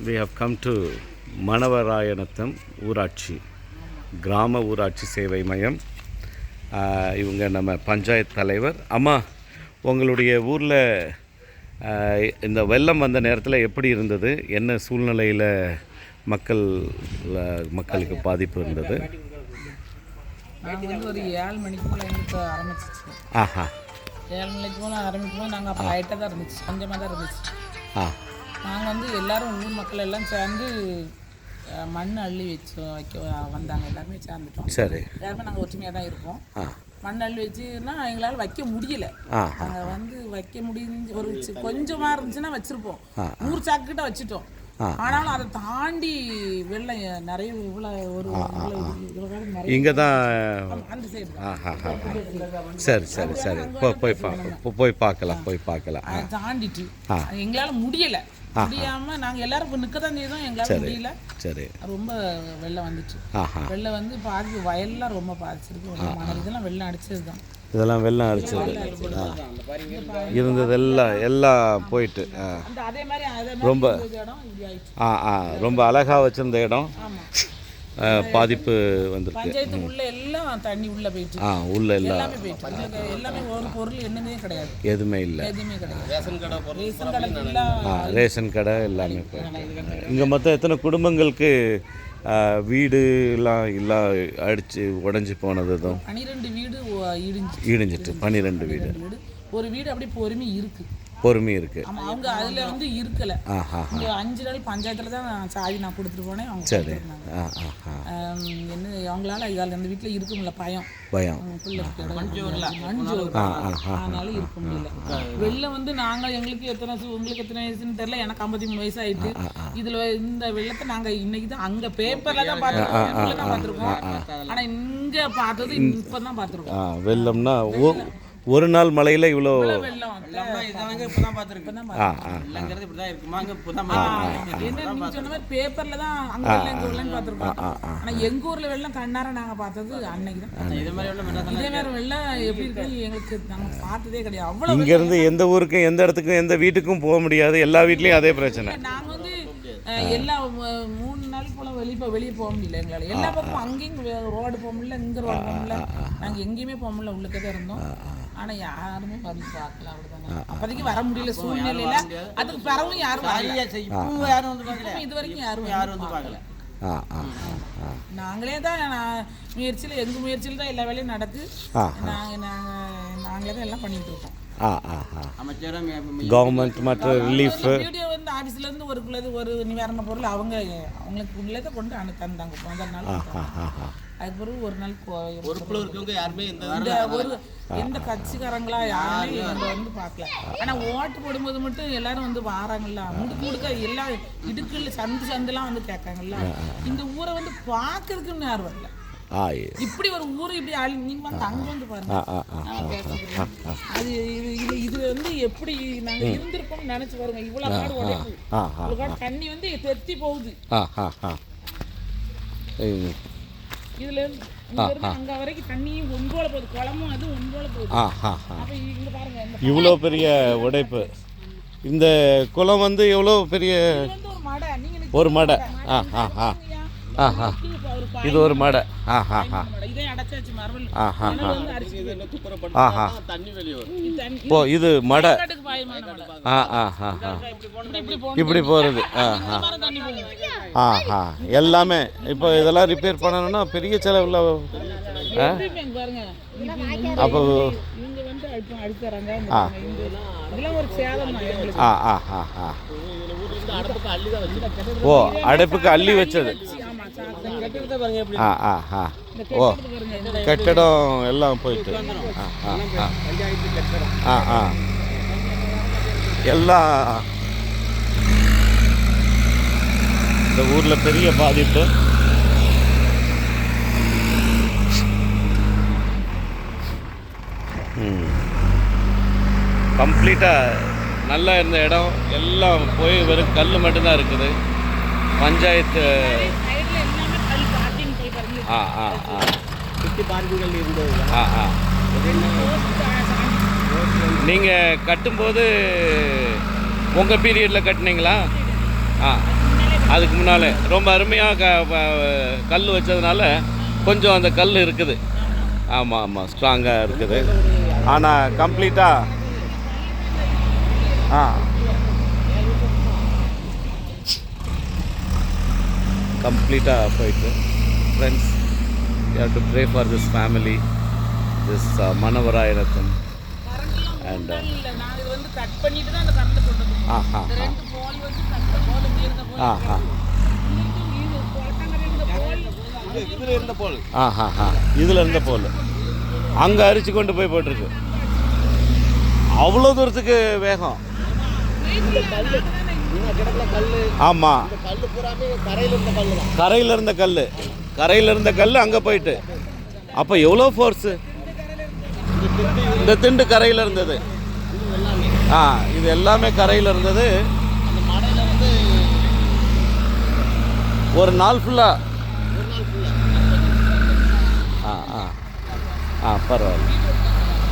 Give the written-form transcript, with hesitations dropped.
we have come to மணவராயனத்தம் ஊராட்சி கிராம ஊராட்சி சேவை மையம். இவங்க நம்ம பஞ்சாயத்து தலைவர். அம்மா, உங்களுடைய ஊரில் இந்த வெள்ளம் வந்த நேரத்தில் எப்படி இருந்தது? என்ன சூழ்நிலையில் மக்களுக்கு பாதிப்பு இருந்தது? நாங்கள் வந்து ஒரு 7 மணிக்கு போல் எங்களுக்கு ஆரம்பிச்சிச்சு. 7 மணிக்கு போல் ஆரம்பிக்கும்போது நாங்கள் அப்போ லைட்டாக தான் இருந்துச்சு, கொஞ்சமாக தான் இருந்துச்சு. நாங்கள் வந்து எல்லோரும் ஊர் மக்கள் எல்லாம் சேர்ந்து மண் அள்ளி வைக்க வந்தாங்க. எல்லாருமே சேர்ந்துட்டோம். சரி, எல்லாருமே நாங்கள் ஒற்றுமையாக தான் இருப்போம். மண் அள்ளி வச்சுன்னா எங்களால் வைக்க முடியல. நாங்கள் வந்து வைக்க முடிஞ்சு ஒரு கொஞ்சமாக இருந்துச்சுன்னா வச்சுருப்போம். 100 சாக்குக்கிட்ட வச்சுட்டோம். ஆனாலும் அதை தாண்டி வெள்ளம் நிறைய இங்கே தான். அந்த சைடு சரி சரி சரி, போய் பார்க்கலாம். தாண்டிட்டு எங்களால் முடியலை. முடியாம நாங்கள் எல்லாரும் இப்போ நிற்க தான் செய்தோம். எங்களால் முடியல. சரி, ரொம்ப வெள்ளம் வந்துச்சு. வெள்ளம் வந்து பாதிப்பு வயல்லாம் ரொம்ப பாதிச்சிருக்கு. இதெல்லாம் வெள்ளம் அடிச்சது தான். இதெல்லாம் வெள்ளம் அடிச்சது இருந்தது எல்லாம் போயிட்டு ரொம்ப ரொம்ப அழகாக வச்சுருந்த இடம் பாதிப்பு வந்துருக்கு. பஞ்சாயத்து உள்ள எல்லாம் தண்ணி உள்ள போயிட்டு உள்ள எல்லாமே போயிட்டு. எல்லாமே ஒரு பொருள் என்னமே கிடையாது, எதுவுமே இல்லை. ரேஷன் கடை எல்லாமே போயிட்டு. இங்கே மொத்தம் எத்தனை குடும்பங்களுக்கு வீடுலாம் எல்லாம் அடித்து உடஞ்சி போனது? 12 வீடு இடிஞ்சிட்டு 12 வீடு. ஒரு வீடு அப்படியே பொறுமை இருக்கு. அவங்க அதில் வந்து இருக்கல. 5 நாள் பஞ்சாயத்தில் தான் சாதி நான் கொடுத்துட்டு போனேன். அவங்க சரி, என்ன அவங்களால இதால் அந்த வீட்டில் இருக்க முடியல. பயம் மஞ்சோர் அதனால இருக்க முடியல. வெள்ளம் வந்து நாங்கள் எங்களுக்கு எத்தனை வயசுன்னு தெரியல. எனக்கு 53 வயசு ஆயிட்டு. இதில் இந்த வெள்ளத்தை நாங்கள் இன்னைக்கு தான் அங்கே பேப்பரில் தான் பார்த்துருக்கோம். ஆனால் இங்கே பார்த்தது இப்போ தான் பார்த்துருக்கோம். வெள்ளம்னா ஒரு நாள் மழையில் இவ்வளோ வெள்ளம் பேப்பர்ல தான் அங்க வெள்ளம் பார்த்துருக்கோம். ஆனா எங்க ஊர்ல வெள்ளம் கண்ணார நாங்க பார்த்தது அன்னைக்கு தான். இதே மாதிரி வெள்ளம் எப்படி இருக்கு எங்களுக்கு நாங்க பார்த்ததே கிடையாது. அவ்வளவு இங்க இருந்து எந்த ஊருக்கும் எந்த இடத்துக்கும் எந்த வீட்டுக்கும் போக முடியாது. எல்லா வீட்லயும் அதே பிரச்சனை. நாங்க வந்து எல்லா 3 நாளைக்கு போல வெளியே போக முடியல எங்களால. எல்லா பக்கமும் அங்கேயும் ரோடு போக முடியல, இங்க ரோடு போக முடியல. நாங்க எங்கேயுமே போக முடியல, உள்ளுக்கே தான் இருந்தோம். ஆனா யாருமே வந்து பார்க்கல. அப்படிதானே அப்போதைக்கு வர முடியல சூழ்நிலையில. அதுக்கு பிறகும் யாரும் இது வரைக்கும் யாரும் வந்து பார்க்கல. நாங்களே தான் முயற்சியில் எங்கள் முயற்சியில் தான் எல்லா வேலையும் நடக்கு. நாங்களே தான் எல்லாம் பண்ணிட்டு இருக்கோம். கவர்மெண்ட் மற்ற ரிலீஃப் வீடியோ வந்து ஆஃபீஸ்லேருந்து ஒரு நிவாரண பொருள் அவங்களுக்கு உள்ளே தான் கொண்டு தந்தாங்க. அதனால அதுக்கு பிறகு ஒரு நாள் எந்த கட்சிக்காரங்களா யாருமே எங்களை வந்து பார்க்கல. ஆனால் ஓட்டு போடும்போது மட்டும் எல்லாரும் வந்து வாராங்கல்ல, முடுக்க எல்லா இடுக்குள்ள சந்துலாம் வந்து கேட்காங்கல்ல. இந்த ஊரை வந்து பார்க்கறதுக்குன்னு யாரும் வரல. இப்படி ஒரு ஊர் இப்படி நீங்க வந்து அங்க வந்து பாருங்க. அது இது வந்து எப்படி நாங்க இருந்திருக்கோம்னு நினைச்சு பாருங்க. இவ்வளவு காடு உடைப்பு, இவ்வளவு காடு தண்ணி வந்து தெத்தி போகுது. இதுல இருந்து அங்க வரைக்கும் தண்ணியும் ஒன்போல போகுது, குளமும் அது ஒன்போல போகுது. அப்ப இங்க பாருங்க இவ்வளோ பெரிய உடைப்பு. இந்த குளம் வந்து எவ்வளோ பெரிய ஒரு மடை. இது ஒரு மடை. இது மடை. இப்படி போகிறது. எல்லாமே இப்போ இதெல்லாம் ரிப்பேர் பண்ணணும்னா பெரிய செலவில். அப்போ ஓ, அடுப்புக்கு அள்ளி வச்சது. ஓ, கட்டடம் எல்லாம் போயிட்டு எல்லாம் இந்த ஊரில் பெரிய பாதிப்பு. கம்ப்ளீட்டாக நல்லா இருந்த இடம் எல்லாம் போய் வெறும் கல் மட்டும்தான் இருக்குது. பஞ்சாயத்து நீங்கள் கட்டும்போது உங்கள் பீரியடில் கட்டினீங்களா? அதுக்கு முன்னாலே ரொம்ப அருமையாக கல் வச்சதுனால கொஞ்சம் அந்த கல் இருக்குது. ஆமாம் ஆமாம், ஸ்ட்ராங்காக இருக்குது. ஆனால் கம்ப்ளீட்டாக கம்ப்ளீட்டாக போயிட்டு friends, you have to pray for this family, this மணவராயனத்தம். அண்ட் நாங்கள் இது வந்து கட் பண்ணிட்டு தான் அந்த கரண்ட் கொண்டு வந்தோம். இந்த ரெண்டு போல் வந்து கட் போல் இருந்த போல் இதில் இருந்த போல் இதில் இருந்த போல் அங்கே அரிச்சு கொண்டு போய் போட்டிருக்கு. அவ்வளோ தூரத்துக்கு வேகம். ஆமாம், கரையில் இருந்த கல், கரையில் இருந்த கல் அங்கே போயிட்டு. அப்போ எவ்வளோ ஃபோர்ஸு. இந்த திண்டு கரையில் இருந்தது. இது எல்லாமே கரையில் இருந்தது. ஒரு நாள் ஃபுல்லாக. பரவாயில்ல.